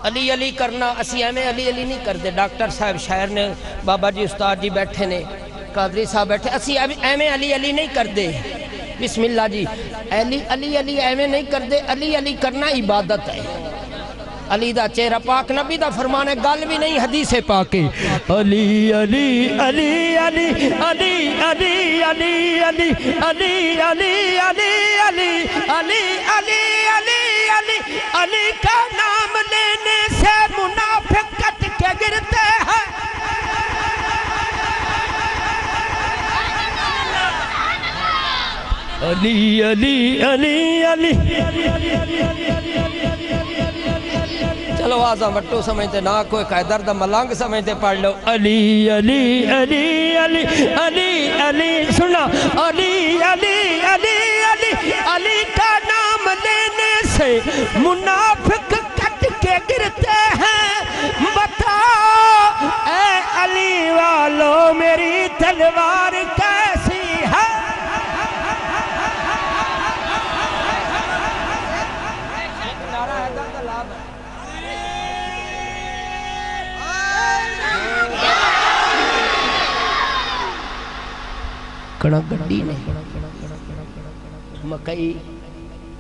علی علی کرنا اسی ایویں علی علی نہیں کرتے. ڈاکٹر صاحب شاعر نے، بابا جی استاد جی بیٹھے نے، قادری صاحب بیٹھے، اسی ایویں علی علی نہیں کرتے. بسم اللہ جی. علی علی علی ایویں نہیں کرتے. علی علی کرنا عبادت ہے. علی دا چہرہ پاک نبی دا فرمان ہے، گل بھی نہیں حدیث پاک ہے. علی علی علی علی علی علی علی علی علی علی علی علی علی علی علی علی علی کا نام لینے سے منافق کٹ کے گرتے ہیں. علی علی علی علی. چلو آزا وٹو سمجھتے نہ کوئی قیدر دا ملانگ سمجھتے پڑھ لو. علی علی علی علی علی علی سنا. علی علی علی علی علی کا نام لینے سے منافق کٹ کے گرتے ہیں. بتاؤ اے علی والو میری تلوار کیسی ہے. کڑا گڈی نے مکئی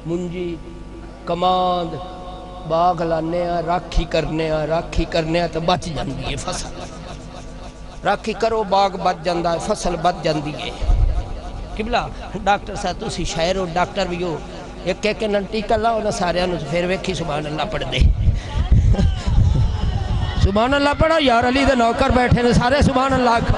منجی کماند باغ لانے ہیں، راکھی کرنے ہیں تو بچ جاندی ہے فصل. راکھی کرو باغ بچ جاندہ ہے، فصل بچ جاندی ہے. قبلہ ڈاکٹر صاحب تسی شاعر ہو، ڈاکٹر بھی ہو، ایک ایک ننٹی کر لاؤ نا سارے انہوں تو پھر ویکھی سبحان اللہ پڑھ دے. سبحان اللہ پڑھو. یار علی دے نوکر بیٹھے نے سارے سبحان اللہ کھا.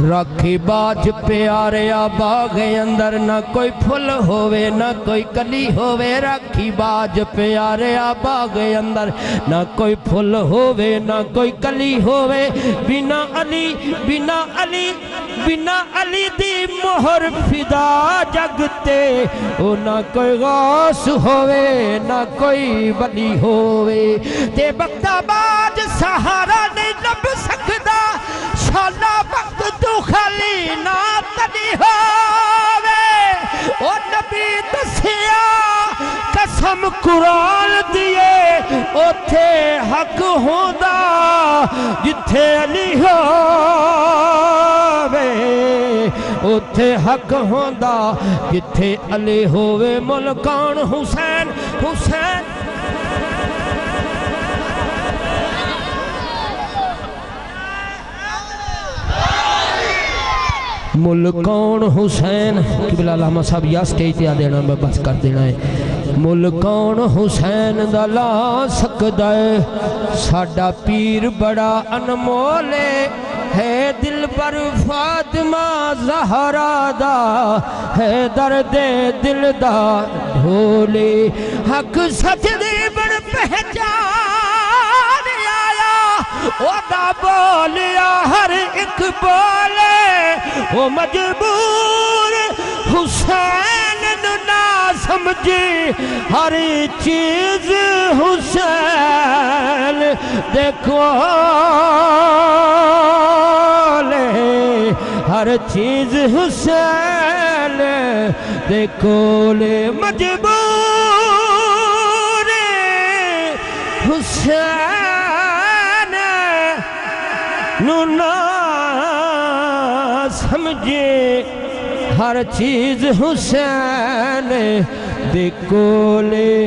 راکھی باج پیاریا باغ اندر نہ کوئی پھل ہووے نہ کوئی کلی ہووے. راکھی باج پیاریا باغ اندر نہ کوئی پھل ہووے نہ کوئی کلی ہووے. بنا علی بنا علی بنا علی دی مہر فدا جگتے او نہ کوئی غوث ہووے نہ کوئی ولی ہووے. تے بختہ باج سہارا نہیں لب سکدا شالا وقت تو خالی نہ تلی ہووے. او نبی دسیا قسم قرآن دیے اوتھے حق ہوندا جتھے علی ہووے. اوتھے حق ہوندا جتھے علی ہووے. ملکان حسین حسین ملکان حسین. قبلہ علامہ صاحب یا سٹیج تے آ دینا میں بس کر دینا ہے. ملکان حسین دا لا سکدا ہے ساڈا پیر بڑا انمولے ہے. دل پر فاطمہ زہرا دا ہے درد دل دا ڈھولے. حق سچ دی بڑ پہچان آیا او دا بولیا ہر ایک بولے. وہ مجبور حسین نہ سمجھی ہر چیز حسین دیکھو لے. ہر چیز حسین دیکھو لے. مجبور حسین نہ سمجھے ہر چیز حسین دیکھو لے.